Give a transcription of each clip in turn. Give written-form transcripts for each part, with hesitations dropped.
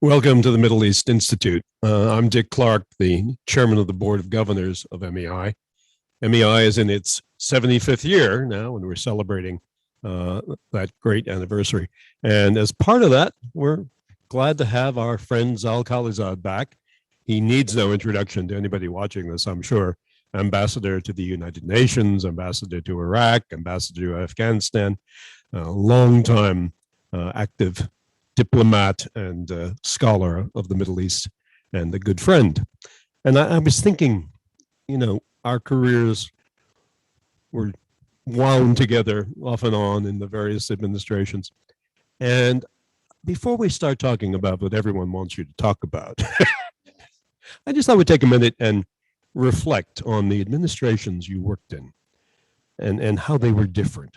Welcome to the Middle East Institute. I'm Dick Clarke, the chairman of the board of governors of MEI. MEI is in its 75th year now, and we're celebrating that great anniversary. And as part of that, we're glad to have our friend Zalmay Khalilzad back. He needs no introduction to anybody watching this, I'm sure. Ambassador to the United Nations, ambassador to Iraq, ambassador to Afghanistan, longtime active diplomat and scholar of the Middle East, and a good friend. And I was thinking, you know, our careers were wound together off and on in the various administrations. And before we start talking about what everyone wants you to talk about, I just thought we'd take a minute and reflect on the administrations you worked in and how they were different.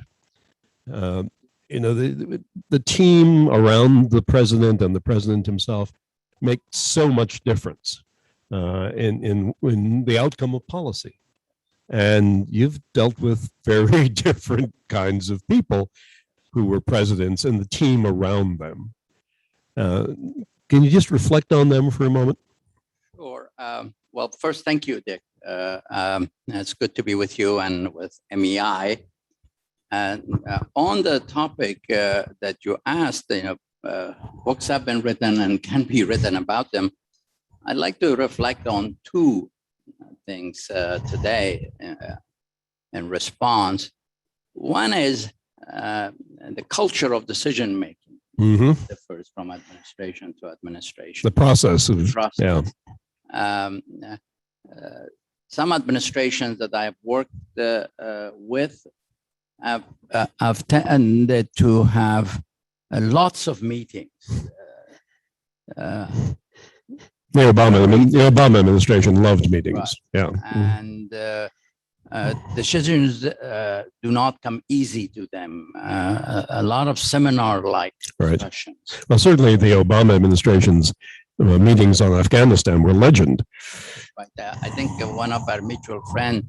You know, the team around the president and the president himself make so much difference in the outcome of policy. And you've dealt with very different kinds of people who were presidents and the team around them. Can you just reflect on them for a moment? Sure. Well, first, thank you, Dick. It's good to be with you and with MEI. And on the topic that you asked, you know, books have been written and can be written about them. I'd like to reflect on two things today in response. One is the culture of decision making differs from administration to administration. The process of yeah. Some administrations that I've worked with have tended to have lots of meetings. The Obama administration loved meetings. Right. Yeah. And decisions do not come easy to them. A lot of seminar-like discussions. Right. Well, certainly the Obama administration's meetings on Afghanistan were legend. But I think one of our mutual friends,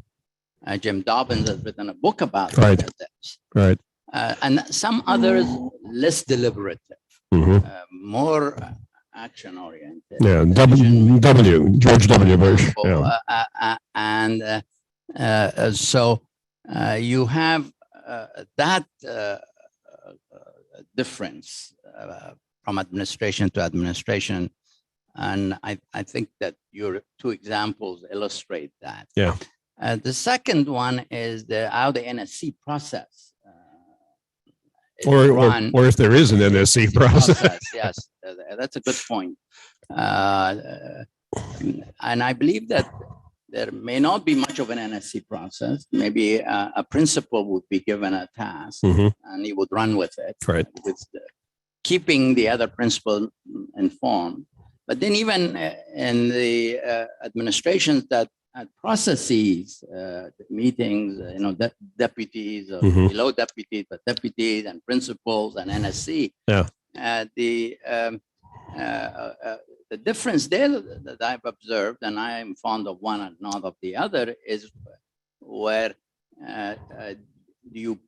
Jim Dobbins, has written a book about this. Right. And some others less deliberative, more action-oriented. Yeah, George W. Bush. Yeah. So you have that difference from administration to administration. And I think that your two examples illustrate that. Yeah. The second one is how the NSC process or if there is an NSC process. Yes, that's a good point. And I believe that there may not be much of an NSC process. Maybe a principal would be given a task and he would run with it, with keeping the other principal informed. But then even in the administrations that had processes, meetings, you know, deputies, or below deputies, but deputies and principals and NSC, the difference there that I've observed, and I am fond of one and not of the other, is where you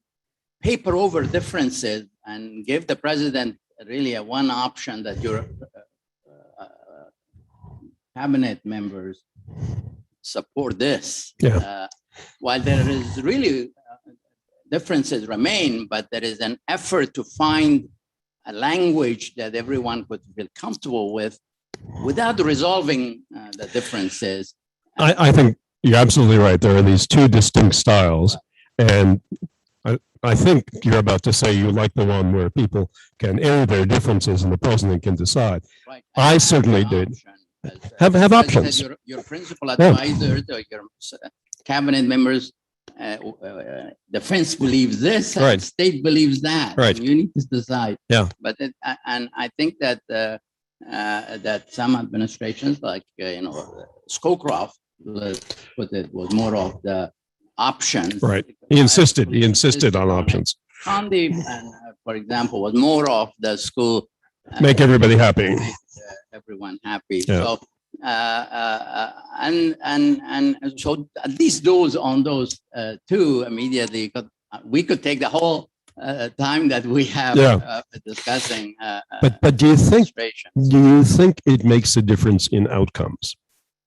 paper over differences and give the president really a one option that your cabinet members support this. While there is really differences remain, but there is an effort to find a language that everyone could feel comfortable with without resolving the differences. I think you're absolutely right. There are these two distinct styles. And I think you're about to say you like the one where people can air their differences and the president can decide. Right. I certainly did. Have options. Your principal advisors or your cabinet members, defense believes this, and state believes that. Right. You need to decide. Yeah. But and I think that that some administrations, like Scowcroft, put it, was more of the options. Right. He insisted on options. Gandhi, for example, was more of the school. Make everybody happy. Make everyone happy. Yeah. So and so at least those two immediately, we could take the whole time that we have discussing. But do you think it makes a difference in outcomes?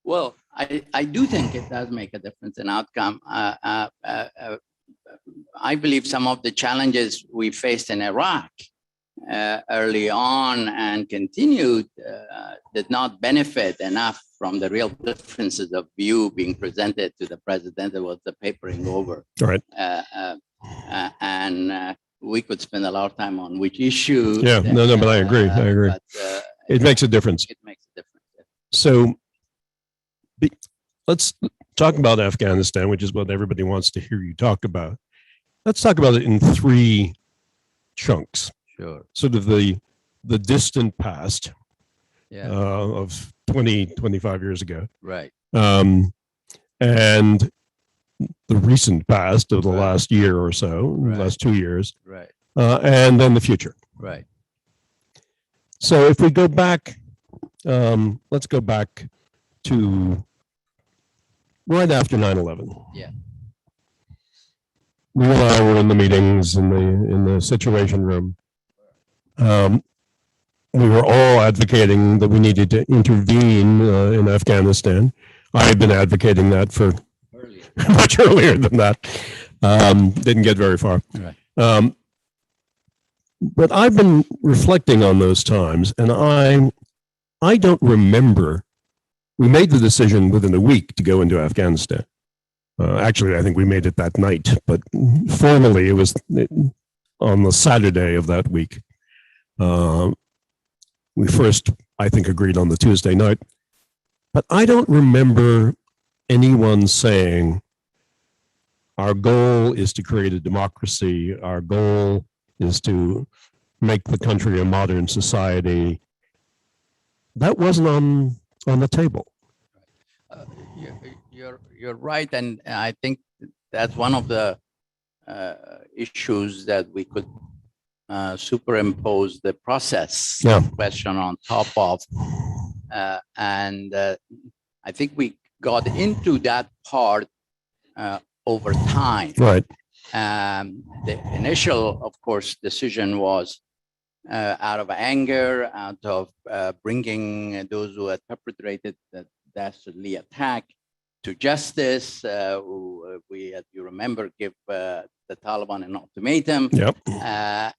Well, I do think it does make a difference in outcome. I believe some of the challenges we faced in Iraq early on and continued did not benefit enough from the real differences of view being presented to the president. It was the papering over. Right. And we could spend a lot of time on which issue. Yeah, no, but I agree. But, it makes a difference. It makes a difference. So let's talk about Afghanistan, which is what everybody wants to hear you talk about. Let's talk about it in three chunks. Sure. Sort of the distant past of 20, 25 years ago. Right. And the recent past of the last year or so, last 2 years. Right. And then the future. Right. So if we go back, let's go back to right after 9/11. Yeah. You and I were in the meetings in the Situation Room. We were all advocating that we needed to intervene in Afghanistan. I had been advocating that for much earlier than that. Didn't get very far. Right. But I've been reflecting on those times, and I don't remember. We made the decision within a week to go into Afghanistan. Actually, I think we made it that night, but formally it was on the Saturday of that week. We first, I think, agreed on the Tuesday night, but I don't remember anyone saying our goal is to create a democracy. Our goal is to make the country a modern society. That wasn't on the table. You're right, and I think that's one of the issues that we could superimpose the process question on top of, and I think we got into that part over time. Right. The initial, of course, decision was out of anger, out of bringing those who had perpetrated the dastardly attack to justice. We, as you remember, give the Taliban an ultimatum. Yep.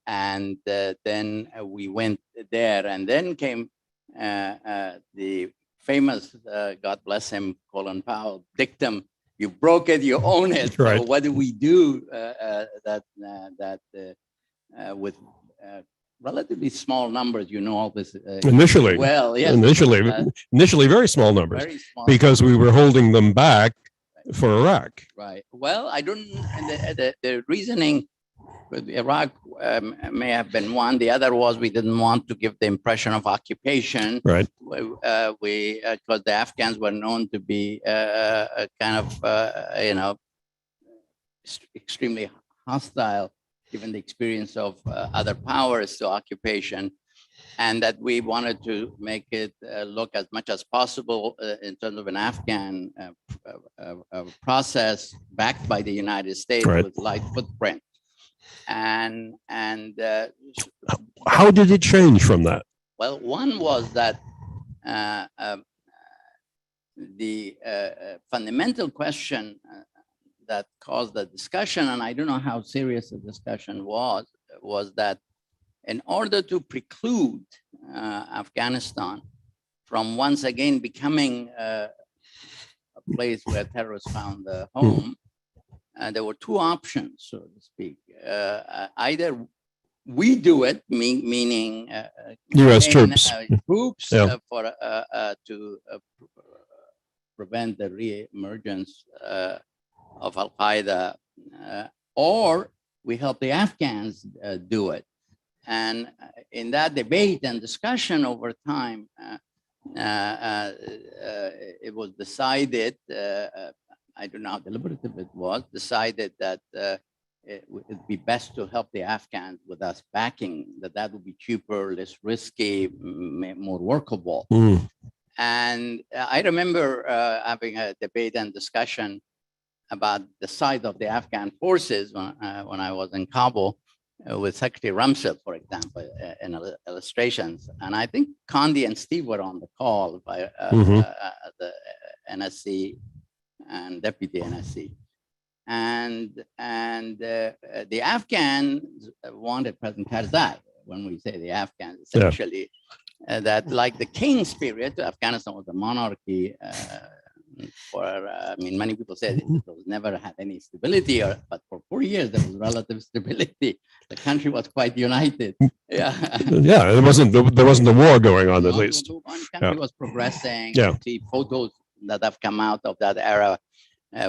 And then we went there, and then came the famous, God bless him, Colin Powell dictum: "You broke it, you own it." Right. So what do we do with relatively small numbers? You know all this initially. Well, yes. Initially, very small numbers, Very small. because we were holding them back for Iraq. Right. Well, I don't. The reasoning with Iraq may have been one. The other was we didn't want to give the impression of occupation. Right. Because the Afghans were known to be kind of extremely hostile, given the experience of other powers to occupation, and that we wanted to make it look as much as possible in terms of an Afghan process backed by the United States, right, with light footprint. And how did it change from that? Well, one was that the fundamental question that caused the discussion, and I don't know how serious the discussion was that in order to preclude Afghanistan from once again becoming a place where terrorists found a home, there were two options, so to speak. Either we do it, meaning U.S. troops, to prevent the re-emergence of Al-Qaeda, or we help the Afghans do it. And in that debate and discussion over time, it was decided, I don't know how deliberative it was, decided that it would be best to help the Afghans with us backing, that would be cheaper, less risky, more workable. And I remember having a debate and discussion about the size of the Afghan forces when I was in Kabul. with Secretary Rumsfeld, for example, in illustrations. And I think Condi and Steve were on the call by the NSC and Deputy NSC. And the Afghans wanted President Karzai. When we say the Afghans, essentially, that like the king's period, Afghanistan was a monarchy many people say it was never had any stability, but for 4 years there was relative stability. The country was quite united. Yeah, there wasn't a war going on, at least. The country was progressing. You see photos that have come out of that era.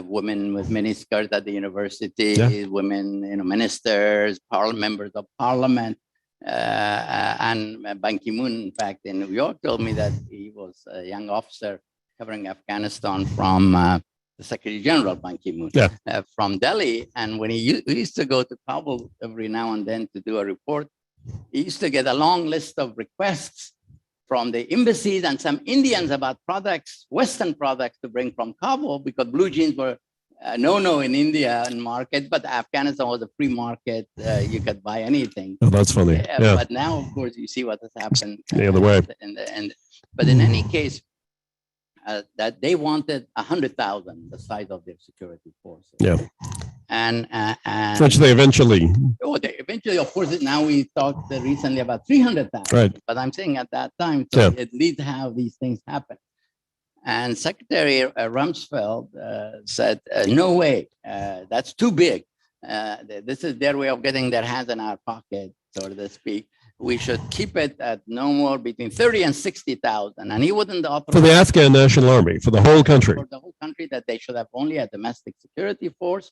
Women with miniskirts at the university, women, ministers, members of parliament. And Ban Ki-moon, in fact, in New York, told me that he was a young officer covering Afghanistan from the Secretary General Ban Ki-moon from Delhi. And when he used to go to Kabul every now and then to do a report, he used to get a long list of requests from the embassies and some Indians about products, Western products to bring from Kabul, because blue jeans were no in India and market, but Afghanistan was a free market. You could buy anything. Oh, that's funny. But now, of course, you see what has happened. The other way. But in any case, that they wanted 100,000, the size of their security forces. Yeah. And which they eventually. Eventually, of course, now we talked recently about 300,000. Right. But I'm saying at that time, so at least how these things happen. And Secretary Rumsfeld said, no way, that's too big. This is their way of getting their hands in our pocket, so to speak. We should keep it at no more between 30 and 60,000. And he wouldn't authorize. For the Afghan National Army, for the whole country. For the whole country, that they should have only a domestic security force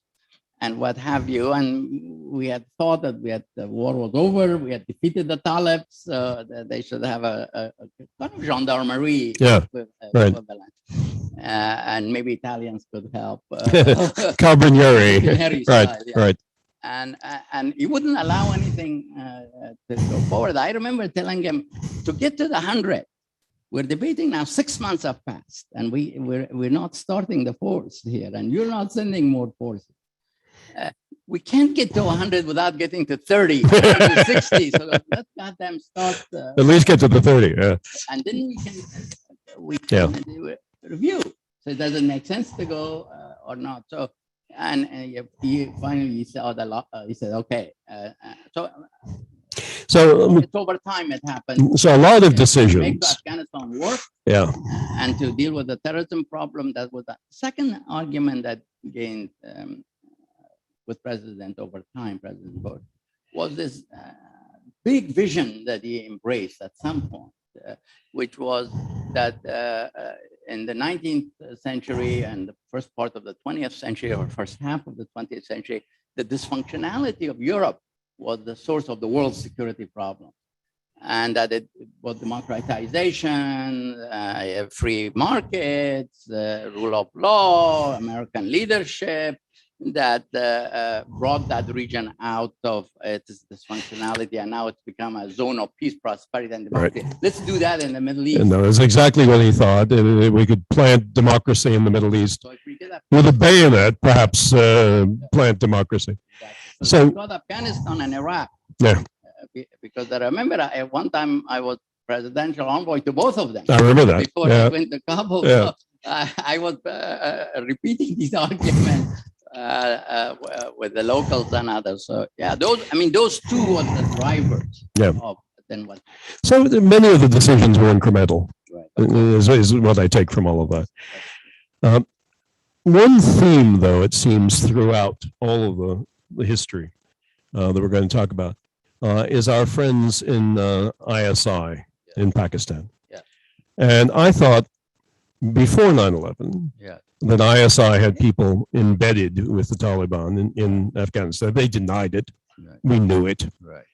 and what have you. And we had thought that the war was over. We had defeated the Talibs. That they should have a kind of gendarmerie equivalent. And maybe Italians could help. Carabinieri. Right. And he wouldn't allow anything to go forward. I remember telling him to get to the 100. We're debating now. 6 months have passed, and we're not starting the force here, and you're not sending more forces. We can't get to 100 without getting to 30, to 60. So let's goddamn start. At least get to the 30. Yeah. And then we can do a review. So it doesn't make sense to go or not. So. And he finally saw he said, okay. So it's over time it happened. So a lot of decisions. To make Afghanistan work. And to deal with the terrorism problem. That was the second argument that gained with President over time, President Verge, was this big vision that he embraced at some point, which was that in the 19th century and the first part of the 20th century, or first half of the 20th century, the dysfunctionality of Europe was the source of the world's security problem. And that it was democratization, free markets, rule of law, American leadership, that brought that region out of its dysfunctionality, and now it's become a zone of peace, prosperity, and democracy. Right. Let's do that in the Middle East. And that was exactly what he thought. We could plant democracy in the Middle East. So with a bayonet, perhaps plant democracy. Exactly. So we got Afghanistan and Iraq. Yeah. Because I remember at one time I was presidential envoy to both of them. I remember that. Before I went to Kabul. Yeah. So I was repeating these arguments. With the locals and others. So those two were the drivers of then what. So many of the decisions were incremental, is what I take from all of that. One theme, though, it seems throughout all of the history that we're going to talk about is our friends in ISI in Pakistan. Yeah. And I thought before 9/11, that ISI had people embedded with the Taliban in Afghanistan. They denied it. Right. We knew it. Right.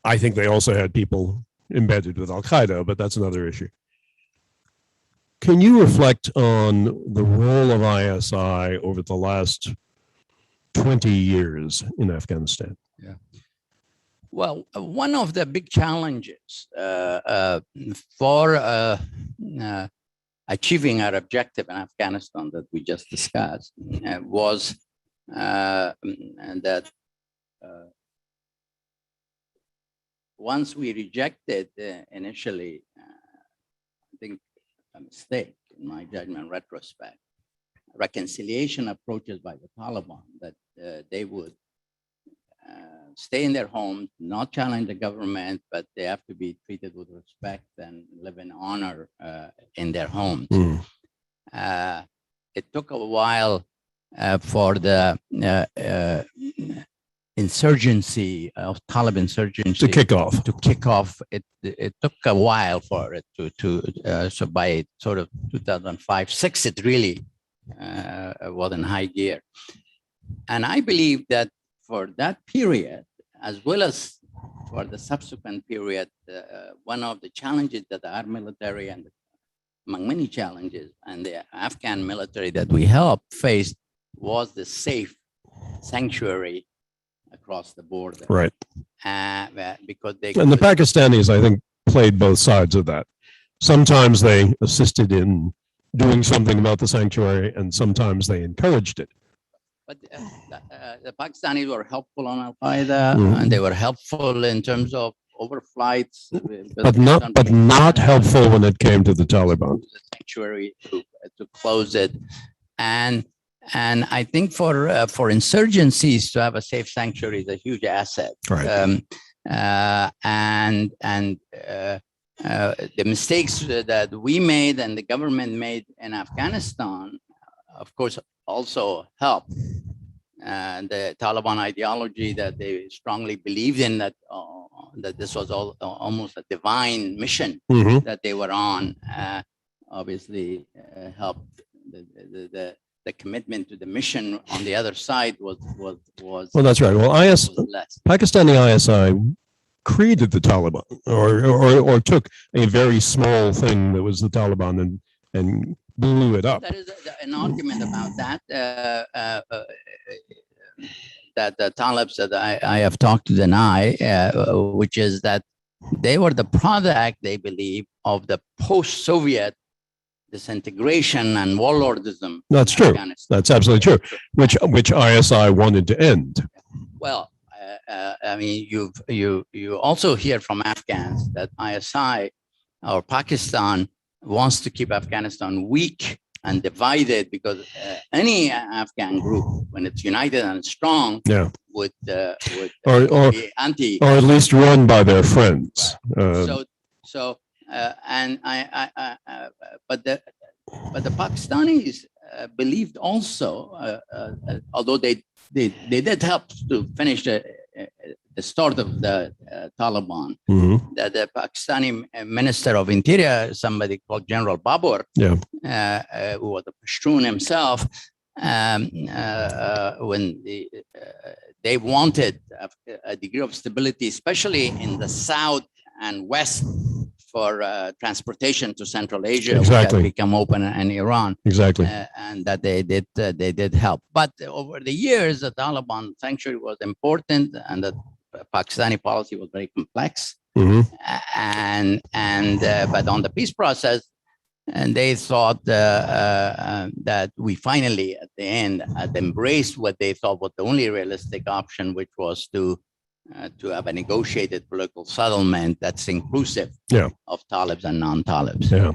I think they also had people embedded with Al-Qaeda, but that's another issue. Can you reflect on the role of ISI over the last 20 years in Afghanistan? Yeah. Well, one of the big challenges for achieving our objective in Afghanistan that we just discussed was that once we rejected initially, I think a mistake in my judgment, retrospect, reconciliation approaches by the Taliban that they would stay in their homes, not challenge the government, but they have to be treated with respect and live in honor in their homes. It took a while for the insurgency of Taliban insurgency To kick off. It took a while for it so by sort of 2005-06, it really was in high gear. And I believe that for that period, as well as for the subsequent period, one of the challenges that our military, and among many challenges, and the Afghan military that we helped faced, was the safe sanctuary across the border. Right. Because they and the Pakistanis, I think, played both sides of that. Sometimes they assisted in doing something about the sanctuary, and sometimes they encouraged it. But the Pakistanis were helpful on Al-Qaeda, and they were helpful in terms of overflights, but not helpful when it came to the Taliban. The sanctuary to close it, and I think for insurgencies to have a safe sanctuary is a huge asset. Right. The mistakes that we made and the government made in Afghanistan, of course, also helped. The Taliban ideology that they strongly believed in, that this was almost a divine mission that they were on, obviously helped. The commitment to the mission on the other side was well, that's right. Well, Pakistani ISI created the Taliban, or took a very small thing that was the Taliban and blew it up. There is an argument about that. That the Talibs that I have talked to deny, which is that they were the product, they believe, of the post-Soviet disintegration and warlordism. That's true. That's absolutely true. Which ISI wanted to end. Well, I mean, you also hear from Afghans that ISI or Pakistan wants to keep Afghanistan weak and divided, because any Afghan group, when it's united and strong, would be anti, or at least run by their friends. But the Pakistanis believed also, although they did help to finish the start of the Taliban, that the Pakistani Minister of Interior, somebody called General Babur, who was a Pashtun himself, when they wanted a degree of stability, especially in the south and west, for transportation to Central Asia, which had become open, and Iran. Exactly. And that they did help. But over the years, the Taliban sanctuary was important, and the Pakistani policy was very complex. But on the peace process, and they thought that we finally, at the end, had embraced what they thought was the only realistic option, which was to have a negotiated political settlement that's inclusive of Talibs and non-Talibs. Yeah.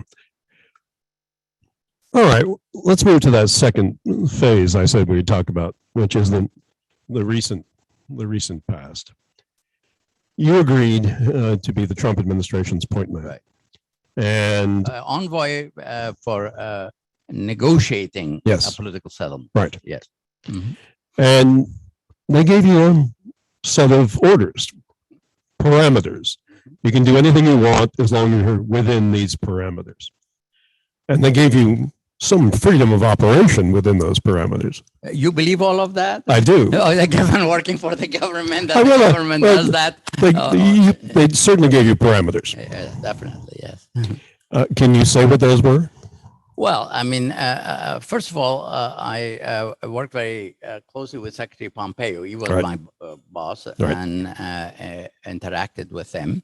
All right, let's move to that second phase I said we'd talk about, which is the recent past. You agreed to be the Trump administration's point man. Right. And envoy for negotiating a political settlement. Right. Yes. And they gave you a set of orders, parameters. You can do anything you want as long as you're within these parameters. And they gave you some freedom of operation within those parameters. You believe all of that? I do. Oh, the government working for the government, that the government does that? They certainly gave you parameters. Definitely, yes. Can you say what those were? Well, I mean, first of all, I worked very closely with Secretary Pompeo. He was my boss, and interacted with him.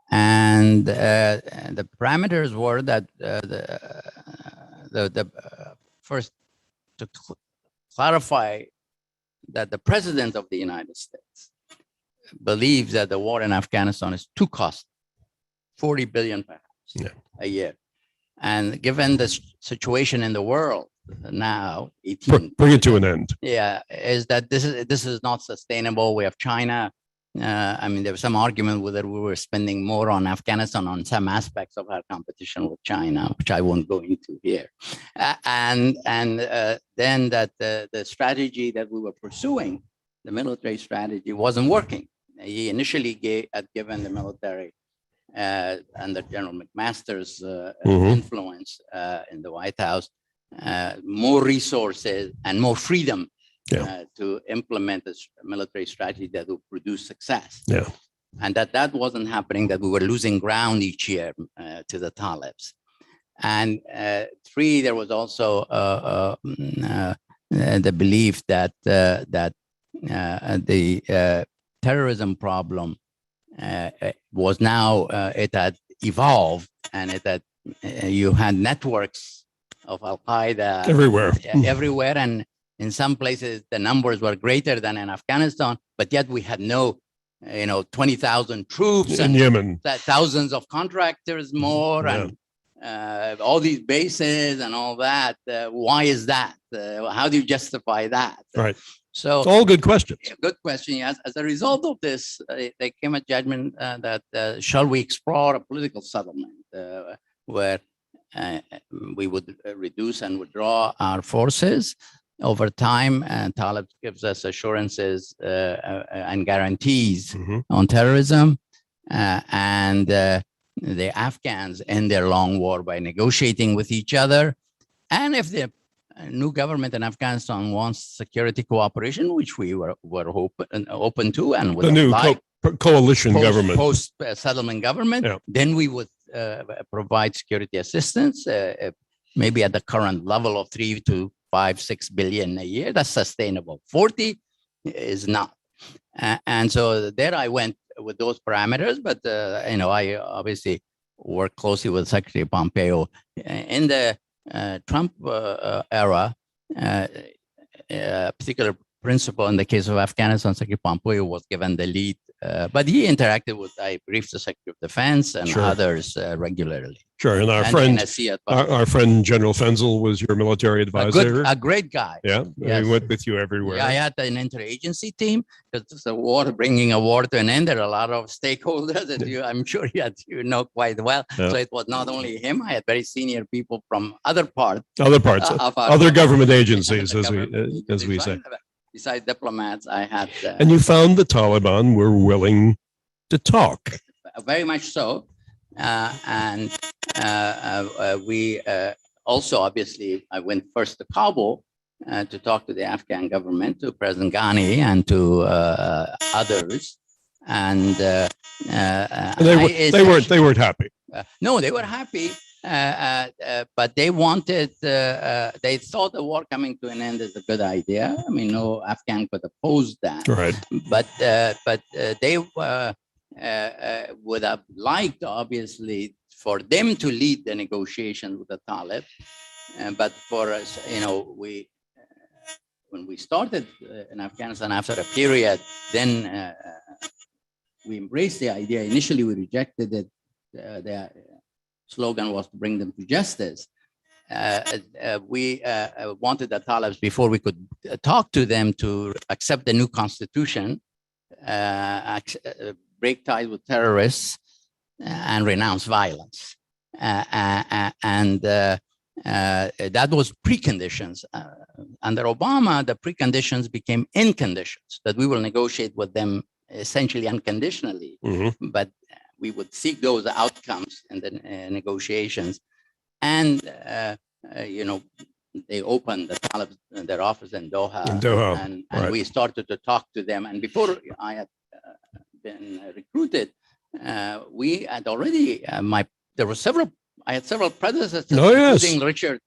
And the parameters were that first, to clarify that the President of the United States believes that the war in Afghanistan is too costly, 40 billion perhaps a year. And given the situation in the world now, 18. Bring it to an end. Yeah, is that this is not sustainable. We have China. I mean, there was some argument whether we were spending more on Afghanistan on some aspects of our competition with China, which I won't go into here. And then that the strategy that we were pursuing, the military strategy, wasn't working. He initially had given the military under General McMaster's influence in the White House more resources and more freedom to implement a military strategy that would produce success. Yeah. And that wasn't happening, that we were losing ground each year to the Talibs. And three, there was also the belief that the terrorism problem was now, it had evolved, and it had, you had networks of Al-Qaeda everywhere, and in some places, the numbers were greater than in Afghanistan, but yet we had no, 20,000 troops in Yemen, thousands of contractors more, and all these bases and all that. Why is that? How do you justify that? Right. So all good questions. Good question. Yes. As a result of this, there came a judgment that shall we explore a political settlement where we would reduce and withdraw our forces over time, and Talibs gives us assurances and guarantees on terrorism, and the Afghans end their long war by negotiating with each other. And if the new government in Afghanistan wants security cooperation, which we were open to, and with the new coalition government, post-settlement government, then we would provide security assistance, maybe at the current level of 3 to 5-6 billion a year. That's sustainable. 40 is not. And so there I went with those parameters, but I obviously work closely with Secretary Pompeo. In the Trump era, a particular principle in the case of Afghanistan, Secretary Pompeo was given the lead, but he interacted with, I briefed the Secretary of Defense and others regularly. Sure, and our friend General Fenzel was your military advisor. A great guy. Yeah, yes. He went with you everywhere. Yeah, I had an interagency team because it's a war, bringing a war to an end. There are a lot of stakeholders that I'm sure you know quite well. Yeah. So it was not only him. I had very senior people from other parts, other government agencies, as we say. Besides diplomats, I had. And you found the Taliban were willing to talk. Very much so. And we also, obviously, I went first to Kabul to talk to the Afghan government, to President Ghani and to others. And they weren't happy. No, they were happy. But they wanted, they thought the war coming to an end is a good idea. I mean, no Afghan could oppose that. Right. But they would have liked, obviously, for them to lead the negotiation with the Talibs. But for us, when we started in Afghanistan after a period, then we embraced the idea. Initially, we rejected it. The slogan was to bring them to justice. We wanted the Talibs, before we could talk to them, to accept the new constitution, break ties with terrorists, and renounce violence. And that was preconditions. Under Obama, the preconditions became inconditions, that we will negotiate with them essentially unconditionally, but we would seek those outcomes in the negotiations. And, they opened the Talibs, their office in Doha, and we started to talk to them. And before I had been recruited, we had already, I had several predecessors, including Richard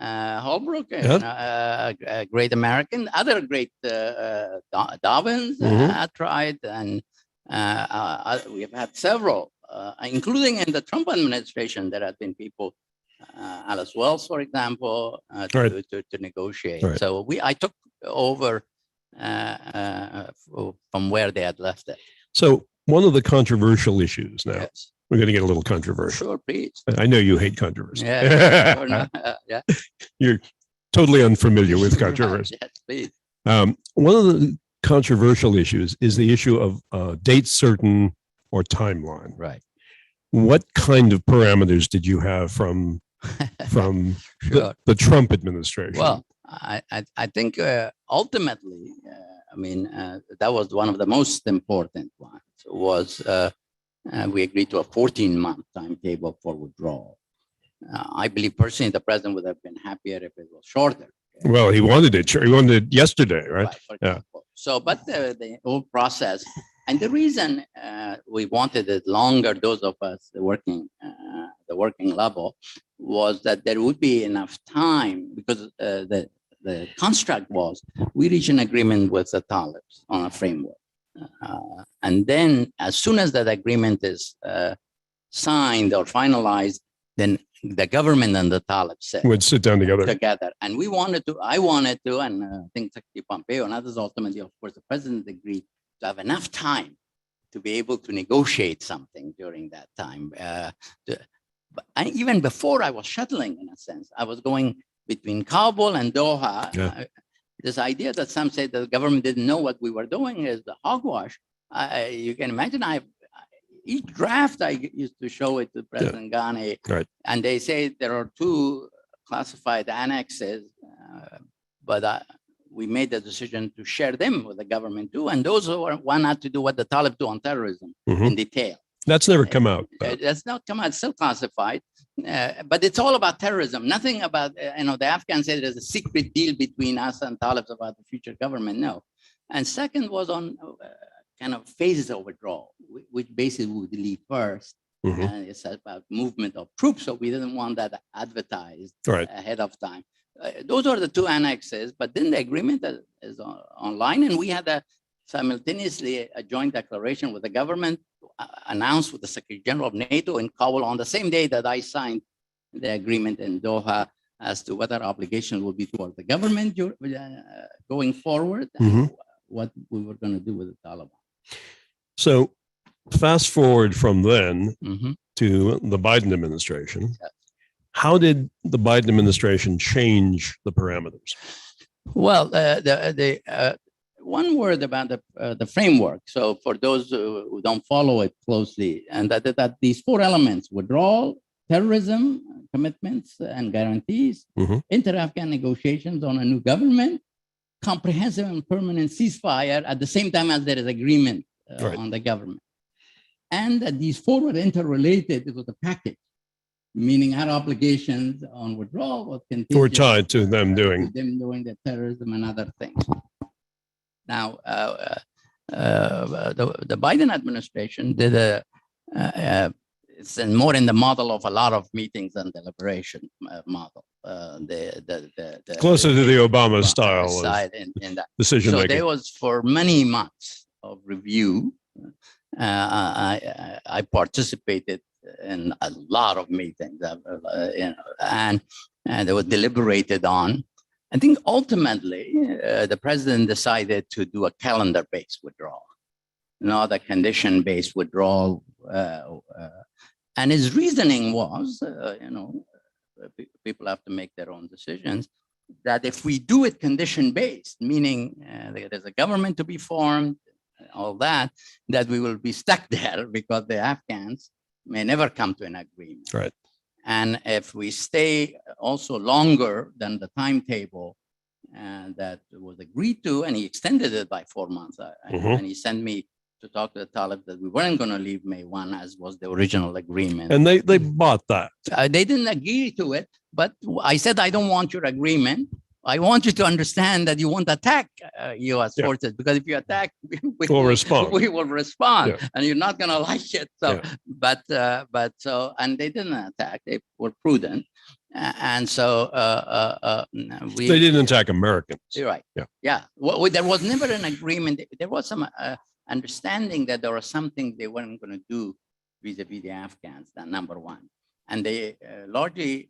Holbrooke, a great American, other great Dobbins had tried, and we have had several, including in the Trump administration. There have been people, Alice Wells, for example, to negotiate. Right. So I took over from where they had left it. So one of the controversial issues now, Yes. we're going to get a little controversial. Sure, please. I know you hate controversy. Yeah. Sure, no, yeah. You're totally unfamiliar with controversy. Yes, please. One of the controversial issues is the issue of date certain or timeline. Right. What kind of parameters did you have from Sure. the Trump administration? Well, I think ultimately, that was one of the most important ones. Was we agreed to a 14-month timetable for withdrawal. I believe personally the president would have been happier if it was shorter. Well, he wanted it. He wanted it yesterday, right? For example. So, but the whole process, and the reason we wanted it longer, those of us working the working level, was that there would be enough time because the construct was we reach an agreement with the Talibs on a framework. And then as soon as that agreement is signed or finalized, then the government and the Talibs would sit down together. And I wanted to, and I think Secretary Pompeo and others ultimately, of course, the president agreed to have enough time to be able to negotiate something during that time. And even before I was shuttling, in a sense, I was going between Kabul and Doha. Yeah. This idea that some say the government didn't know what we were doing is the hogwash. You can imagine each draft I used to show it to President Ghani, right. And they say there are 2 classified annexes, but we made the decision to share them with the government too, and those one had to do what the Talibs do on terrorism in detail. That's never come out. That's not come out, it's still classified, but it's all about terrorism. Nothing about, the Afghans say there's a secret deal between us and Talibs about the future government, no. And second was on kind of phases of withdrawal, which basically would leave first. And it's about movement of troops, so we didn't want that advertised ahead of time. Those are the 2 annexes, but then the agreement is online, and we had simultaneously a joint declaration with the government announced with the Secretary General of NATO in Kabul on the same day that I signed the agreement in Doha as to what our obligation will be toward the government going forward, and what we were going to do with the Taliban. So fast forward from then to the Biden administration. Yes. How did the Biden administration change the parameters? Well, one word about the framework. So for those who don't follow it closely, and that these 4 elements: withdrawal, terrorism, commitments and guarantees, inter-Afghan negotiations on a new government, comprehensive and permanent ceasefire at the same time as there is agreement on the government. And that these 4 were interrelated. It was a package, meaning our obligations on withdrawal was contingent. Were tied to them doing the terrorism and other things. Now, the Biden administration did it's more in the model of a lot of meetings and deliberation model. Closer to the Obama style in that decision making. So there was for many months of review. I participated in a lot of meetings, and they were deliberated on. I think ultimately the president decided to do a calendar-based withdrawal, not a condition-based withdrawal. And his reasoning was, people have to make their own decisions, that if we do it condition-based, meaning there's a government to be formed, all that we will be stuck there because the Afghans may never come to an agreement. Right. And if we stay also longer than the timetable that was agreed to, and he extended it by 4 months, and he sent me to talk to the Talibs that we weren't going to leave May 1, as was the original agreement. And they bought that. They didn't agree to it, but I said, I don't want your agreement. I want you to understand that you won't attack U.S. forces, because if you attack, we will respond, and you're not going to like it. So, and they didn't attack; they were prudent, and so they didn't attack Americans. You're right. Yeah. Well, there was never an agreement. There was some understanding that there was something they weren't going to do vis-a-vis the Afghans. That number one, and they largely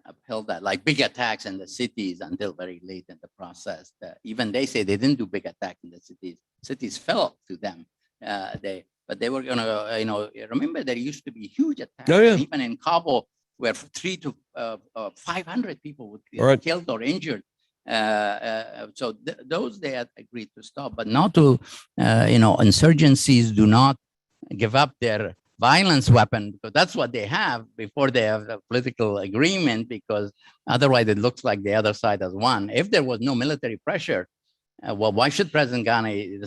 upheld that, like big attacks in the cities until very late in the process. Even they say they didn't do big attacks in the cities. Cities fell to them But they were going to, remember there used to be huge attacks, Oh, yeah. and even in Kabul, where 300 to 500 people would be Right. killed or injured. So those they had agreed to stop, but not to, insurgencies do not give up their violence weapon, because that's what they have before they have a political agreement, because otherwise it looks like the other side has won. If there was no military pressure, well, why should President Ghani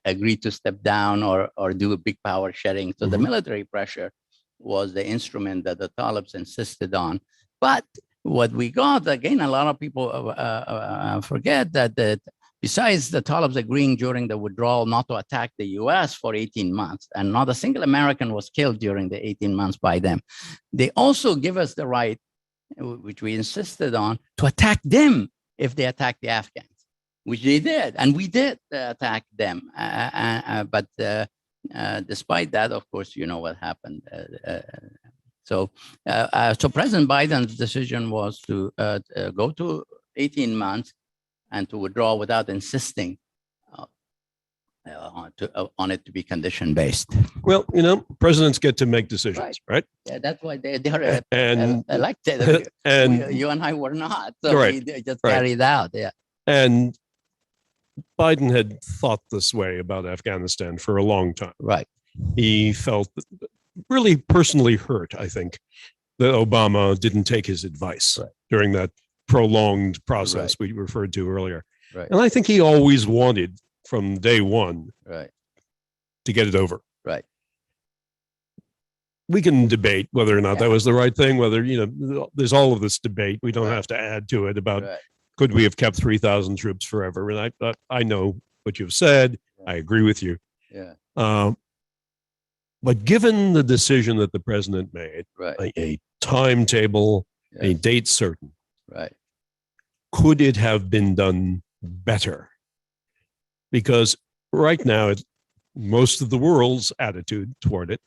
agree to step down or do a big power sharing? So the military pressure was the instrument that the Talibs insisted on. But what we got, again, a lot of people forget that besides the Talibs agreeing during the withdrawal not to attack the US for 18 months, and not a single American was killed during the 18 months by them, they also give us the right, which we insisted on, to attack them if they attack the Afghans, which they did, and we did attack them. But despite that, of course, you know what happened. So President Biden's decision was to go to 18 months and to withdraw without insisting on it to be condition-based. Well, presidents get to make decisions, right? Yeah, that's why they are elected. And you and I were not, so right, we just carried out. Yeah. And Biden had thought this way about Afghanistan for a long time. Right. He felt really personally hurt, I think, that Obama didn't take his advice during that prolonged process we referred to earlier. Right. And I think he always wanted from day one to get it over. Right. We can debate whether or not that was the right thing, whether, there's all of this debate. We don't have to add to it about could we have kept 3,000 troops forever? And I know what you've said. I agree with you. Yeah. But given the decision that the president made, a timetable, a date certain, could it have been done better? Because right now, most of the world's attitude toward it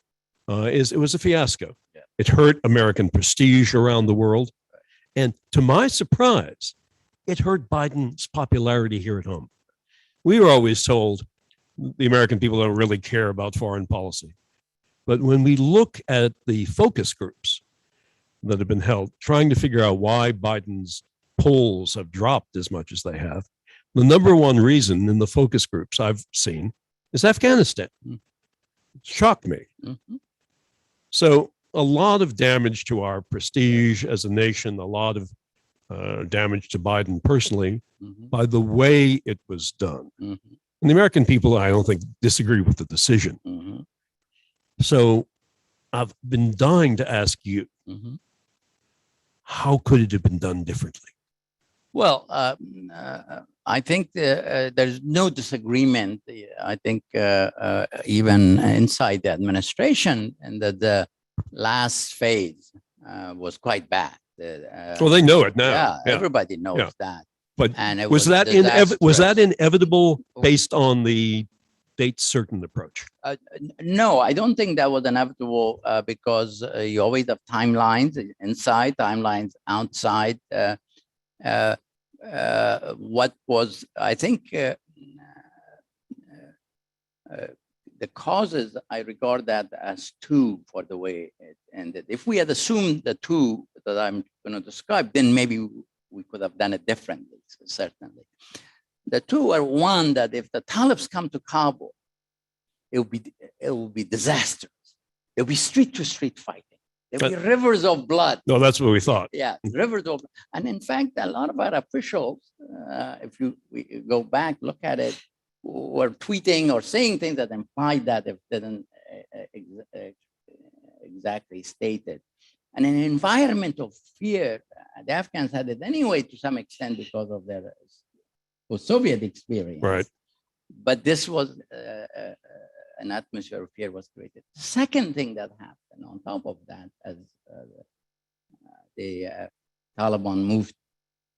is it was a fiasco. Yeah. It hurt American prestige around the world. And to my surprise, it hurt Biden's popularity here at home. We were always told the American people don't really care about foreign policy. But when we look at the focus groups that have been held, trying to figure out why Biden's polls have dropped as much as they have, the number one reason in the focus groups I've seen is Afghanistan. It shocked me. Mm-hmm. So a lot of damage to our prestige as a nation, a lot of damage to Biden personally by the way it was done. And the American people, I don't think, disagree with the decision. So I've been dying to ask you, how could it have been done differently? Well, I think there's no disagreement. I think even inside the administration, and that the last phase was quite bad. Well, they know it now. Yeah, everybody knows that. But was that inevitable based on the date certain approach? No, I don't think that was inevitable because you always have timelines inside, timelines outside. What was, I think, the causes, I regard that as two for the way it ended. If we had assumed the two that I'm going to describe, then maybe we could have done it differently, certainly. The two are, one, that if the Talibs come to Kabul, it will be disastrous. It will be street-to-street fighting. There will be rivers of blood. No, that's what we thought. Yeah, rivers of blood. And in fact, a lot of our officials, if we go back, look at it, were tweeting or saying things that implied that if they didn't exactly state it. And in an environment of fear, the Afghans had it anyway to some extent because of their post-Soviet experience. Right. But this was an atmosphere of fear was created. Second thing that happened on top of that, as the Taliban moved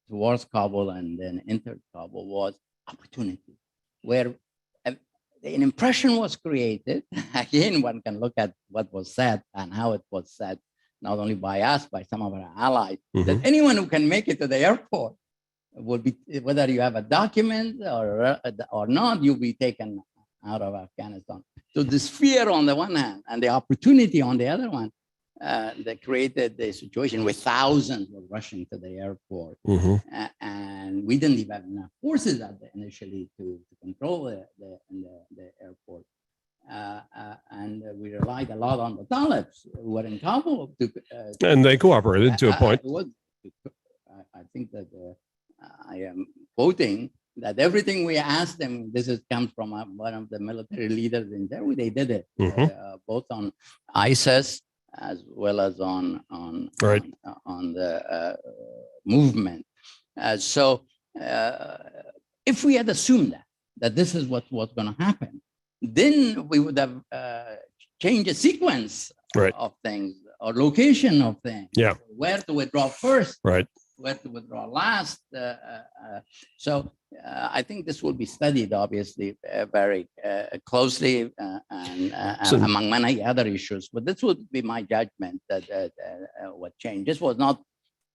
towards Kabul and then entered Kabul, was opportunity, where an impression was created. Again, one can look at what was said and how it was said, not only by us, by some of our allies, that anyone who can make it to the airport will be, whether you have a document or not, you'll be taken out of Afghanistan. So this fear on the one hand and the opportunity on the other one, that created the situation where thousands were rushing to the airport. And we didn't even have enough forces initially to control the airport. And we relied a lot on the Talibs who were in Kabul. And they cooperated to a point. I think that I am quoting that everything we asked them, this comes from one of the military leaders in there, they did it, both on ISIS as well as on the movement. So if we had assumed that this is what was going to happen, then we would have changed the sequence of things or location of things. Yeah. Where to withdraw first. Right. Where to withdraw last. So I think this will be studied, obviously, very closely and among many other issues. But this would be my judgment that what changed. This was not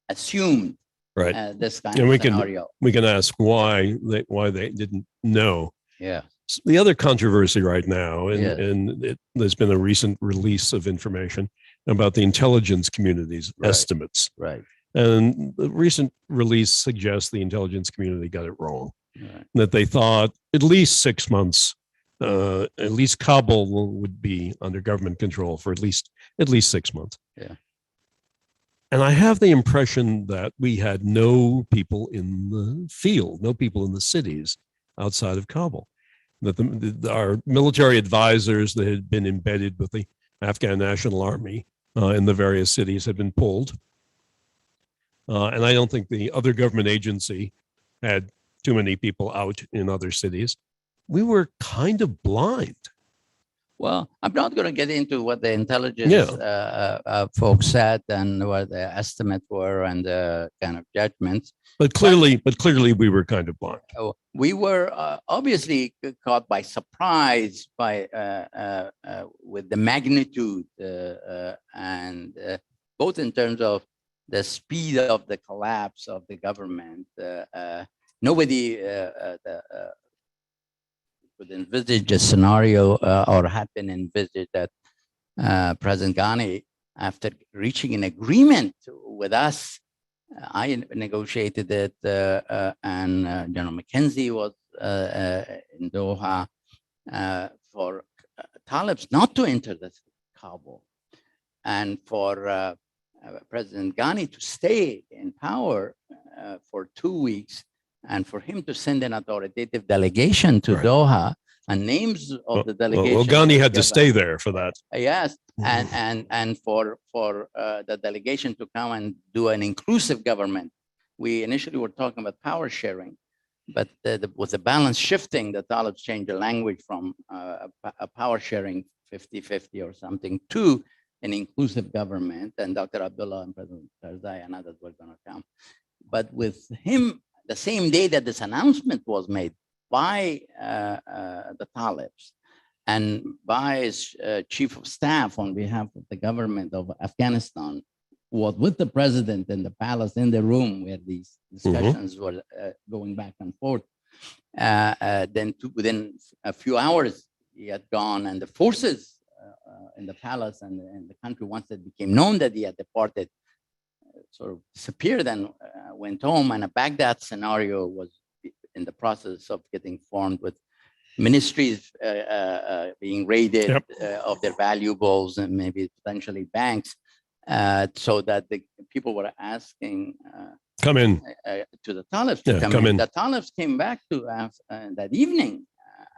assumed. Right. This kind of scenario. We can ask why they didn't know. Yeah. The other controversy right now, and there's been a recent release of information about the intelligence community's estimates. Right. And the recent release suggests the intelligence community got it wrong. That they thought at least 6 months, at least Kabul would be under government control for at least 6 months. Yeah. And I have the impression that we had no people in the field, no people in the cities outside of Kabul. That our military advisors that had been embedded with the Afghan National Army in the various cities had been pulled. And I don't think the other government agency had too many people out in other cities. We were kind of blind. Well, I'm not going to get into what the intelligence folks said and what the estimates were and the kind of judgments. But clearly we were kind of blind. We were obviously caught by surprise by with the magnitude and both in terms of the speed of the collapse of the government. Nobody could envisage a scenario or had been envisaged that President Ghani, after reaching an agreement with us, I negotiated it, and General McKenzie was in Doha for Talibs not to enter the Kabul, and for President Ghani to stay in power for 2 weeks, and for him to send an authoritative delegation to Doha, and names of the delegation. Well, Ghani had to stay there for that. Yes, and for the delegation to come and do an inclusive government. We initially were talking about power sharing, but with the balance shifting, the Talibs changed the language from a power sharing 50-50 or something to an inclusive government, and Dr. Abdullah and President Karzai and others were going to come. But with him, the same day that this announcement was made by the Talibs and by his chief of staff on behalf of the government of Afghanistan, was with the president in the palace in the room where these discussions were going back and forth. Then within a few hours, he had gone, and the forces in the palace and in the country, once it became known that he had departed, sort of disappeared and went home. And a Baghdad scenario was in the process of getting formed, with ministries being raided of their valuables and maybe potentially banks, so that the people were asking come in to the Talibs to come in. The Talibs came back to us that evening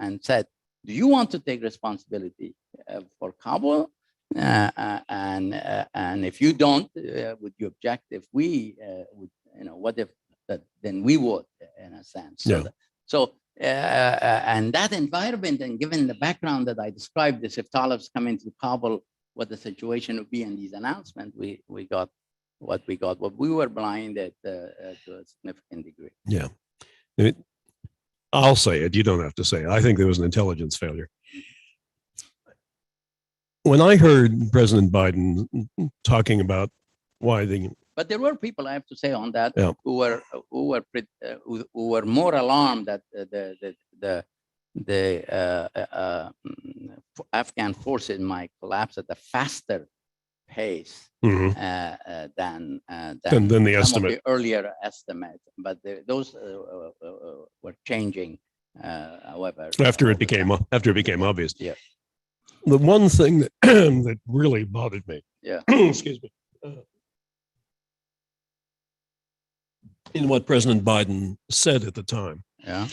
and said, "Do you want to take responsibility for Kabul? And if you don't, would you object if we would, what if that, then we would, in a sense." So and that environment, and given the background that I described, this, if Talibs come into Kabul, what the situation would be in these announcements, we got what we got. But we were blinded to a significant degree. Yeah. I'll say it. You don't have to say it. I think there was an intelligence failure. When I heard President Biden talking about why the... But there were people, I have to say, on that who were more alarmed that the Afghan forces might collapse at a faster pace Mhm. than Than the some estimate. of the earlier estimates. But those were changing, however. After it became obvious. Yeah. The one thing that, that really bothered me, Yeah. excuse me, in what President Biden said at the time, Yeah.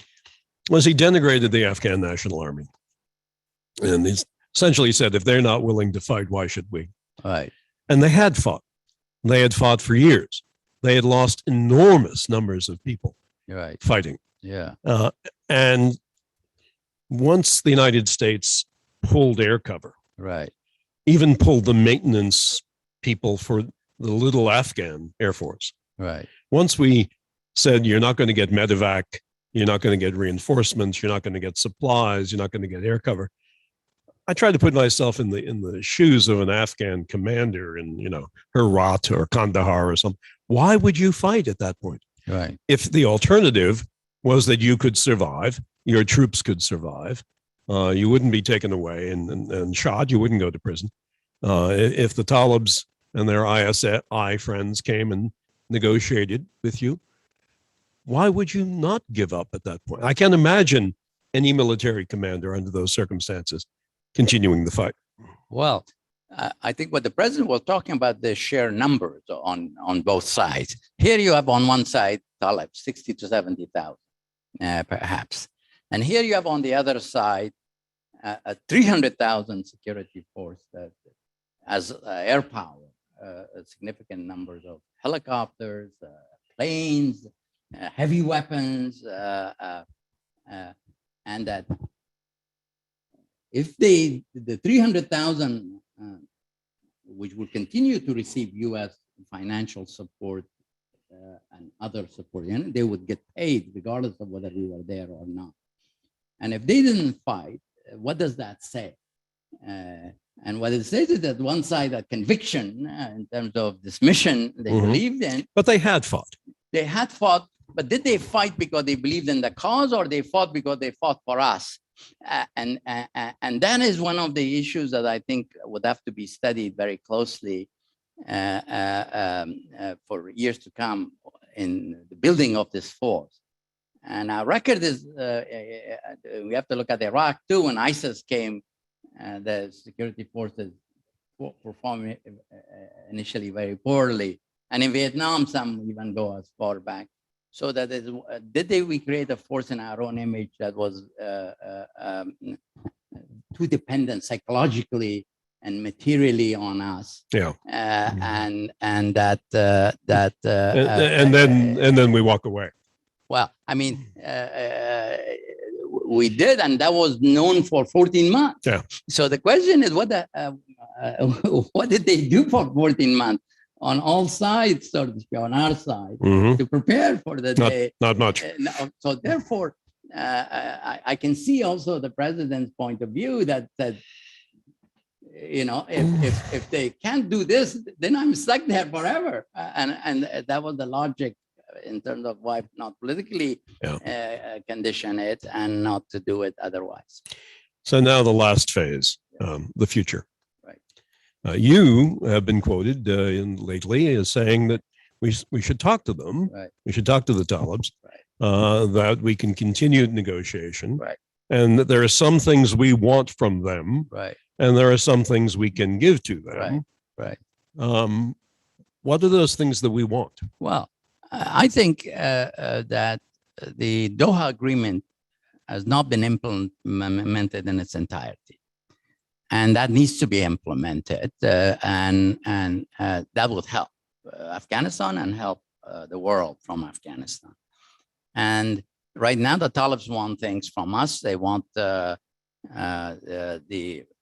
was he denigrated the Afghan National Army. And he essentially said, if they're not willing to fight, why should we? Right. And they had fought. They had fought for years. They had lost enormous numbers of people Right. fighting. Yeah. And once the United States pulled air cover, Right. even pulled the maintenance people for the little Afghan Air Force. Right. Once we said, you're not going to get medevac, you're not going to get reinforcements, you're not going to get supplies, you're not going to get air cover. I tried to put myself in the shoes of an Afghan commander in, Herat or Kandahar or something. Why would you fight at that point? Right. If the alternative was that you could survive, your troops could survive, you wouldn't be taken away and shot, you wouldn't go to prison. If the Talibs and their ISI friends came and negotiated with you, why would you not give up at that point? I can't imagine any military commander under those circumstances continuing the fight. Well, I think what the president was talking about, the sheer numbers on both sides. Here you have on one side Talibs, 60 to 70,000, perhaps. And here you have on the other side a 300,000 security force that has air power, significant numbers of helicopters, planes, heavy weapons, and that if the 300,000, which will continue to receive U.S. financial support and other support, they would get paid regardless of whether we were there or not. And if they didn't fight, what does that say? And what it says is that one side, a conviction in terms of this mission they believed in. But they had fought. They had fought, but did they fight because they believed in the cause, or they fought because they fought for us? And that is one of the issues that I think would have to be studied very closely for years to come in the building of this force. And our record is, we have to look at Iraq too. When ISIS came, the security forces performed initially very poorly. And in Vietnam, some even go as far back. So that is, we create a force in our own image that was too dependent psychologically and materially on us. Yeah. And then we walk away. Well, I mean, we did, and that was known for 14 months. Yeah. So the question is, what did they do for 14 months on all sides, so to speak, on our side, to prepare for the day? Not much. So therefore, I can see also the president's point of view that if they can't do this, then I'm stuck there forever. And that was the logic in terms of why not politically condition it and not to do it otherwise. So now the last phase, the future. Right. You have been quoted lately as saying that we should talk to them. Right. We should talk to the Talibs. Right. That we can continue negotiation. Right. And that there are some things we want from them. Right. And there are some things we can give to them. Right. What are those things that we want? Well, I think that the Doha Agreement has not been implemented in its entirety, and that needs to be implemented, and that would help Afghanistan and help the world from Afghanistan. And right now, the Talibs want things from us. They want the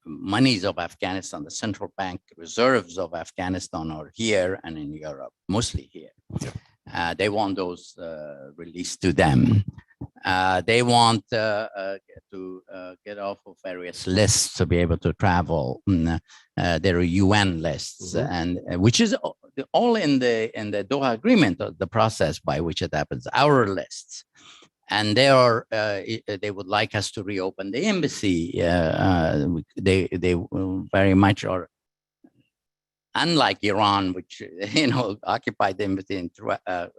monies of Afghanistan, the central bank reserves of Afghanistan are here and in Europe, mostly here. They want those released to them. They want to get off of various lists to be able to travel. There are UN lists, and which is all in the Doha Agreement, the process by which it happens. Our lists, And they would like us to reopen the embassy. They very much are, unlike Iran, which occupied the embassy and have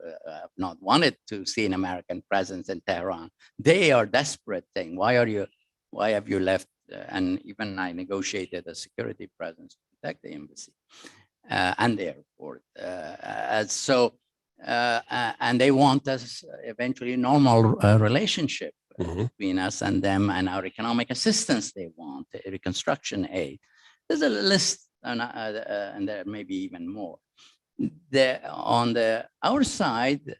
not wanted to see an American presence in Tehran. They are desperate, saying, "Why have you left?" And even I negotiated a security presence to protect the embassy and the airport. And they want us eventually normal relationship between us and them, and our economic assistance they want, reconstruction aid. There's a list, and there may be even more. On our side,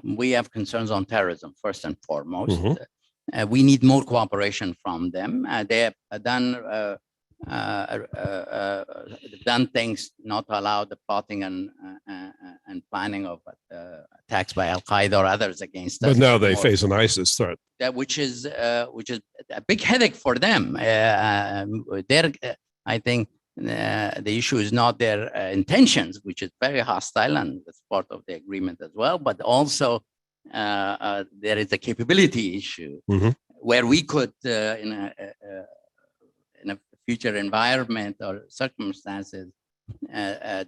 we have concerns on terrorism, first and foremost. We need more cooperation from them. They have done things not to allow the plotting and planning of attacks by Al-Qaeda or others against us. But now they face an ISIS threat. Which is a big headache for them. I think the issue is not their intentions, which is very hostile, and that's part of the agreement as well, but also there is a capability issue where we could, in a future environment or circumstances,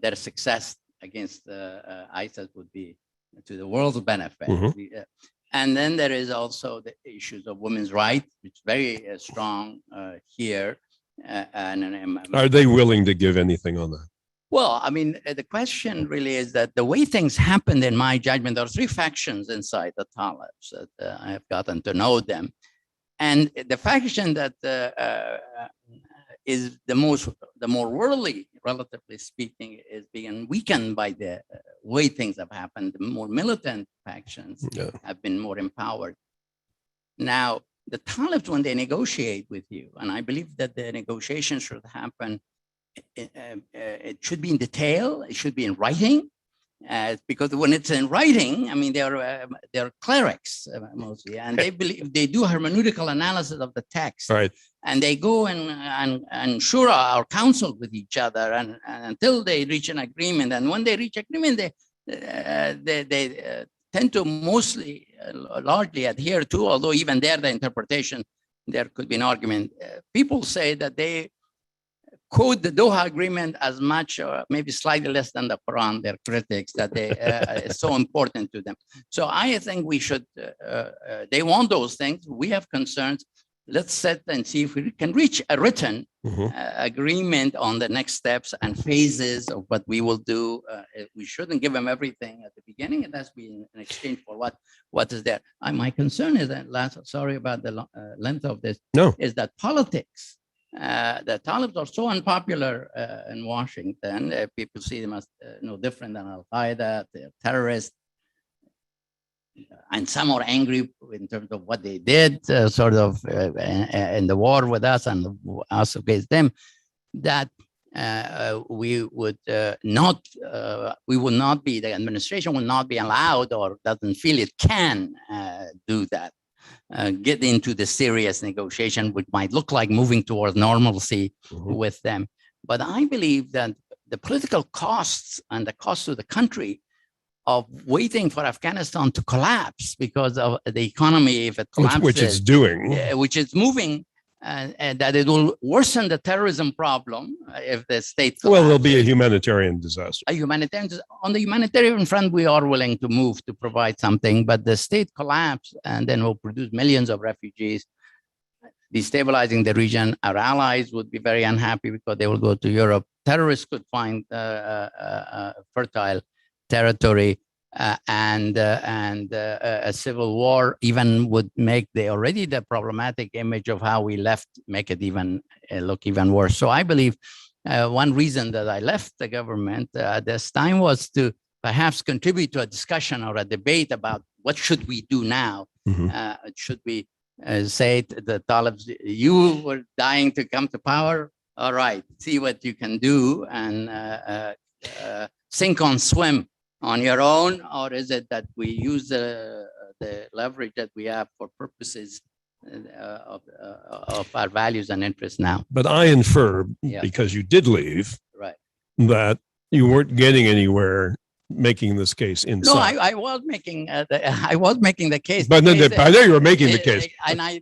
their success against ISIS would be to the world's benefit. And then there is also the issues of women's rights, which is very strong here. Are they willing to give anything on that? Well, I mean, the question really is that the way things happened, in my judgment, there are three factions inside the Talibs that I have gotten to know them. And the faction that is the more worldly, relatively speaking, is being weakened by the way things have happened. The more militant factions have been more empowered. Now, the Talibs, when they negotiate with you, and I believe that the negotiations should happen, it should be in detail, it should be in writing, because when it's in writing, I mean, they're clerics mostly, and they believe they do hermeneutical analysis of the text, right? And they go and shura or counsel with each other, and until they reach an agreement. And when they reach agreement, they tend to mostly, largely adhere to, although even there, the interpretation, there could be an argument. People say that they quote the Doha Agreement as much, or maybe slightly less than the Quran, their critics, that it's so important to them. So I think we should, they want those things. We have concerns. Let's sit and see if we can reach a written agreement on the next steps and phases of what we will do. We shouldn't give them everything at the beginning. It has to be in exchange for what is there. My concern is that, sorry about the length of this, is that politics, the Talibs are so unpopular in Washington. People see them as no different than Al-Qaeda, they're terrorists. And some are angry in terms of what they did, sort of in the war with us and us against them, that we would not be, the administration will not be allowed or doesn't feel it can do that, get into the serious negotiation, which might look like moving towards normalcy with them. But I believe that the political costs and the cost to the country of waiting for Afghanistan to collapse because of the economy, if it collapses, which it's doing, which is moving, and that it will worsen the terrorism problem if the state collapses. Well, there'll be a humanitarian disaster. On the humanitarian front, we are willing to move to provide something, but the state collapse and then will produce millions of refugees, destabilizing the region. Our allies would be very unhappy because they will go to Europe. Terrorists could find fertile territory, and a civil war even would make the problematic image of how we left, make it even look even worse. So I believe one reason that I left the government at this time was to perhaps contribute to a discussion or a debate about what should we do now. Should we say to the Talibs, you were dying to come to power? All right, see what you can do and sink or swim on your own, or is it that we use the leverage that we have for purposes of our values and interests now? But I infer, because you did leave, right, that you weren't getting anywhere making this case No, inside. I was making I was making the case. But I know you were making the case. And I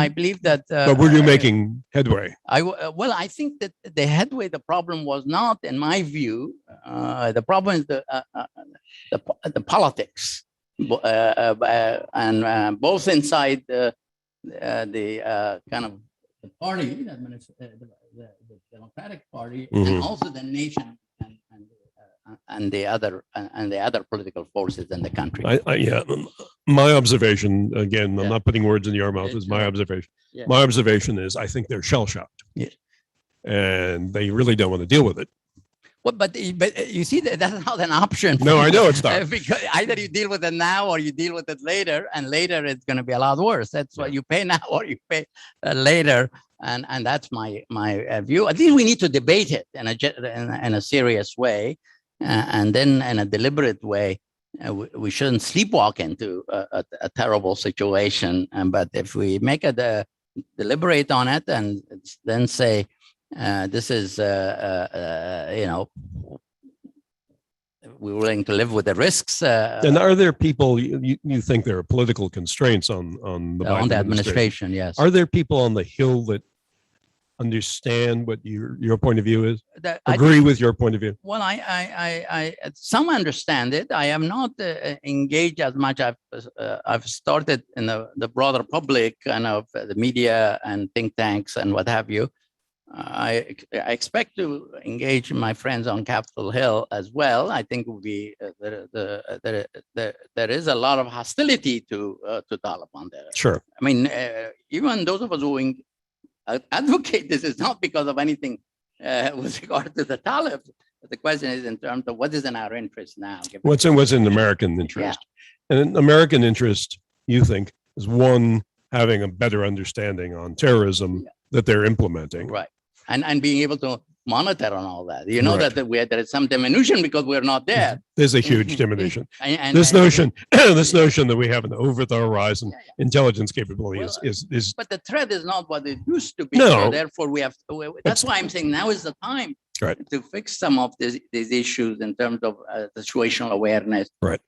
believe that. But were you making headway? Well, I think that the headway, the problem was not, in my view, the problem is the politics, and both inside the kind of the party, the Democratic Party, and also the nation and the other political forces in the country. Yeah, my observation, again, I'm not putting words in your mouth, is my observation. Yeah. My observation is I think they're shell-shocked. Yeah. And they really don't want to deal with it. Well, but you see, that's not an option. No, I know it's not. Because either you deal with it now or you deal with it later, and later it's going to be a lot worse. That's what you pay now or you pay later. And that's my view. At least we need to debate it in a serious way. And then in a deliberate way, we shouldn't sleepwalk into a terrible situation. But if we make a deliberate on it and then say, this is, we're willing to live with the risks. And are there people, you think there are political constraints on the Biden on the administration? Yes. Are there people on the Hill that understand what your point of view is? Agree with your point of view? Well, I some understand it. I am not engaged as much. I've started in the broader public and of the media and think tanks and what have you. I expect to engage my friends on Capitol Hill as well. I think will be there is a lot of hostility to Taliban there. Sure. I mean, even those of us who advocate this is not because of anything with regard to the Talibs. The question is in terms of what is in our interest now. What's in American interest? Yeah. And American interest, you think, is one, having a better understanding on terrorism that they're implementing. Right. And being able to monitor on all that. You know, right, that there is some diminution because we're not there. There's a huge diminution. This notion that we have an over the horizon intelligence capability is. But the threat is not what it used to be. No. So therefore, that's why I'm saying now is the time to fix some of these issues in terms of situational awareness. Right.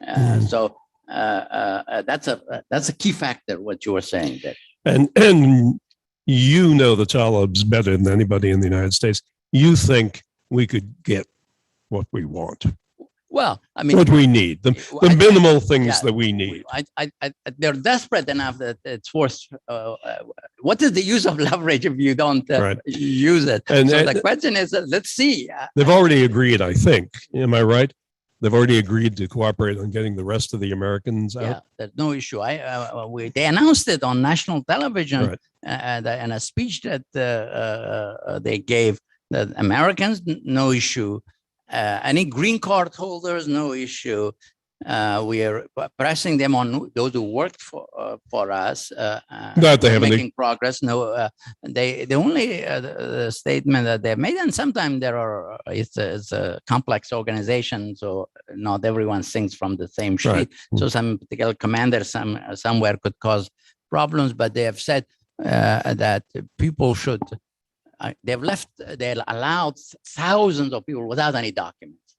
So that's a key factor, what you were saying there. And you know the Talibs better than anybody in the United States. You think we could get what we want? Well, I mean, what we need, the minimal things that we need. They're desperate enough that it's worth. What is the use of leverage if you don't use it? And so the question is, let's see. They've already agreed, I think. Am I right? They've already agreed to cooperate on getting the rest of the Americans out. Yeah, there's no issue. They announced it on national television in a speech that they gave. The Americans, no issue. Any green card holders, no issue. We are pressing them on those who worked for us. Not they haven't making progress. No, the only statement that they made, and sometimes it's a complex organization, so not everyone sings from the same sheet. Right. So some particular commander somewhere could cause problems, but they have said that people should. They allowed thousands of people without any documents.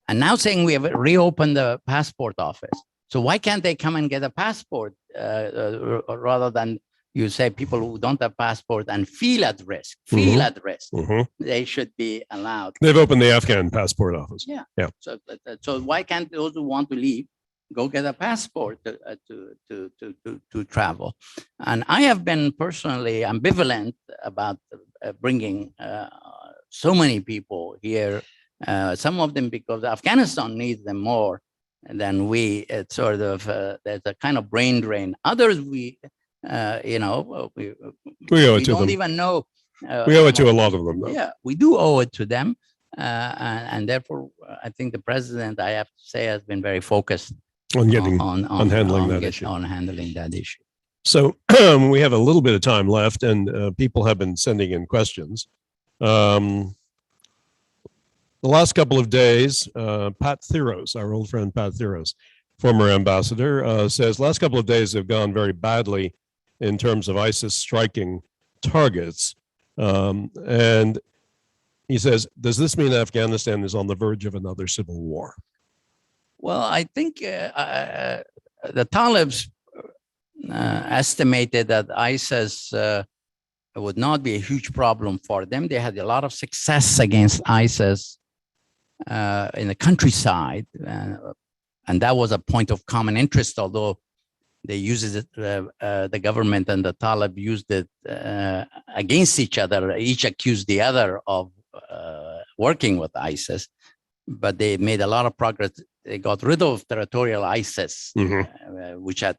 And now saying we have reopened the passport office. So why can't they come and get a passport rather than you say people who don't have passport and feel at risk, they should be allowed. They've opened the Afghan passport office. Yeah. So why can't those who want to leave go get a passport to travel? And I have been personally ambivalent about bringing so many people here. Some of them because Afghanistan needs them more than we. It's sort of there's a kind of brain drain. Others we owe it to them. Even know. We owe it to a lot of them, though. Yeah, we do owe it to them, and therefore I think the president, I have to say, has been very focused on handling that issue. So we have a little bit of time left, and people have been sending in questions. The last couple of days, Pat Theros, our old friend Pat Theros, former ambassador, says last couple of days have gone very badly in terms of ISIS striking targets. And he says, does this mean Afghanistan is on the verge of another civil war? Well, I think the Talibs estimated that ISIS would not be a huge problem for them. They had a lot of success against ISIS in the countryside, and that was a point of common interest, although they used it, the government and the Talib used it against each other. Each accused the other of working with ISIS, but they made a lot of progress. They got rid of territorial ISIS, which had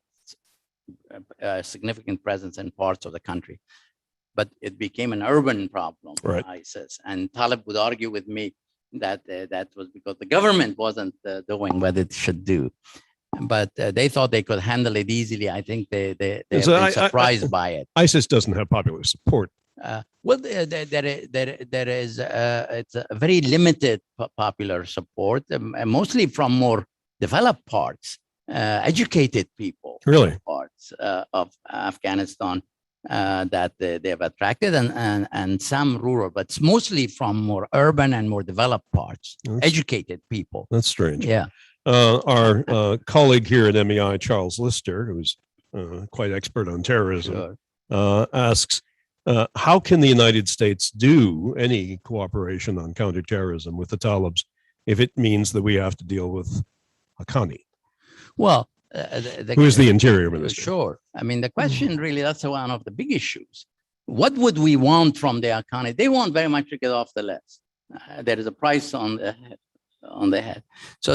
a significant presence in parts of the country. But it became an urban problem for ISIS. And Talib would argue with me that that was because the government wasn't doing what it should do. But they thought they could handle it easily. I think they've been surprised by it. ISIS doesn't have popular support. Well, there is it's a very limited popular support, mostly from more developed parts, educated people. Really? Parts of Afghanistan that they have attracted, and some rural, but it's mostly from more urban and more developed parts, educated people. That's strange. Yeah. Our colleague here at MEI, Charles Lister, who's quite expert on terrorism, asks, how can the United States do any cooperation on counterterrorism with the Talibs if it means that we have to deal with Haqqani? Well, who is the Interior Minister? Sure. I mean, the question really, that's one of the big issues. What would we want from the Haqqani? They want very much to get off the list. There is a price on the head. So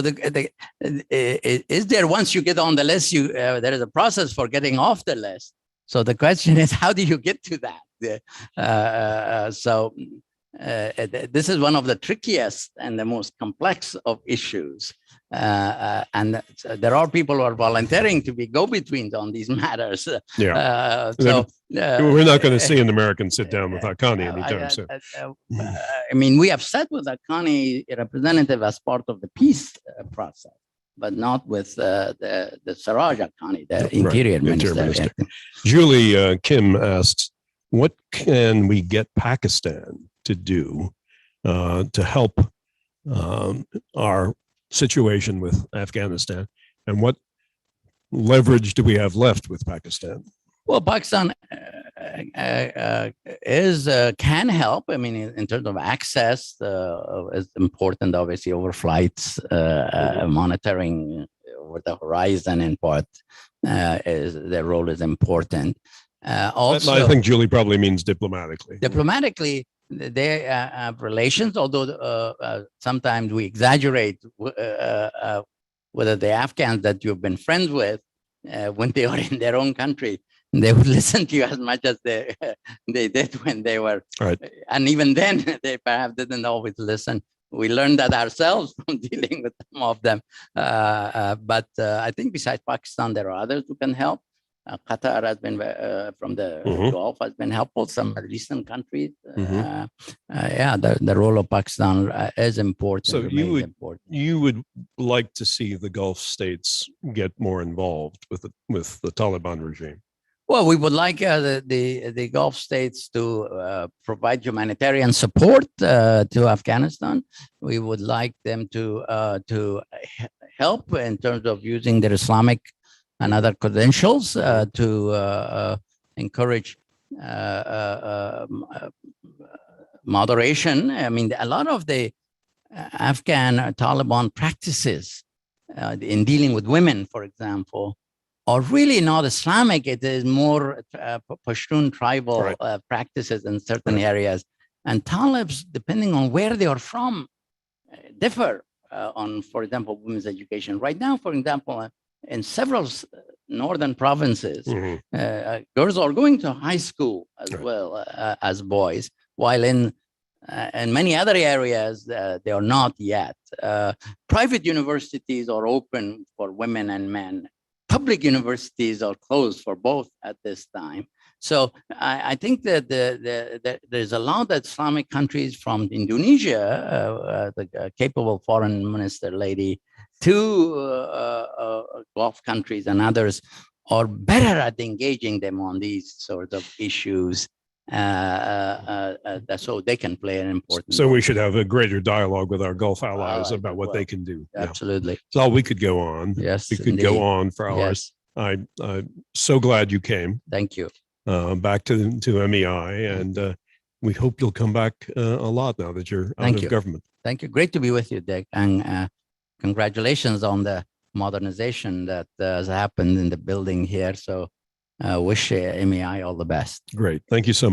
is there, once you get on the list, there is a process for getting off the list. So the question is, how do you get to that? This is one of the trickiest and the most complex of issues. And there are people who are volunteering to be go-betweens on these matters. We're not going to see an American sit down with Haqqani anytime soon. I mean, we have sat with Haqqani representative as part of the peace process, but not with the Siraj Haqqani, the Interior Minister. Julie Kim asks, what can we get Pakistan to do to help our situation with Afghanistan, and what leverage do we have left with Pakistan? Well, Pakistan can help. I mean, in terms of access, is important. Obviously, over flights, monitoring over the horizon, in part, their role is important. Also, I think Julie probably means diplomatically. Diplomatically, they have relations, although sometimes we exaggerate whether the Afghans that you've been friends with, when they are in their own country, they would listen to you as much as they did when they were. Right. And even then, they perhaps didn't always listen. We learned that ourselves from dealing with some of them. But I think besides Pakistan, there are others who can help. Qatar has been from the Gulf has been helpful. Some Middle Eastern countries, the role of Pakistan is important. So you would like to see the Gulf states get more involved with the Taliban regime? Well, we would like the Gulf states to provide humanitarian support to Afghanistan. We would like them to help in terms of using their Islamic and other credentials to encourage moderation. I mean, a lot of the Afghan Taliban practices in dealing with women, for example, are really not Islamic. It is more Pashtun tribal practices in certain areas. And Talibs, depending on where they are from, differ on, for example, women's education. Right now, for example, in several northern provinces, girls are going to high school as well as boys, while in many other areas, they are not yet. Private universities are open for women and men. Public universities are closed for both at this time. So I think that there's a lot that Islamic countries from Indonesia, the capable foreign minister lady, to Gulf countries and others are better at engaging them on these sorts of issues so they can play an important So role. we should have a greater dialogue with our Gulf allies Allies about as what well. they can do. Yeah. Absolutely. So we could go on. Yes. We could indeed. go on for hours. Yes. I'm so glad you came Thank you. back to MEI, and we hope you'll come back a lot now that you're out Thank of you. government. Thank you. Great to be with you, Dick. And congratulations on the modernization that has happened in the building here. So wish MEI all the best. Great. Thank you so much.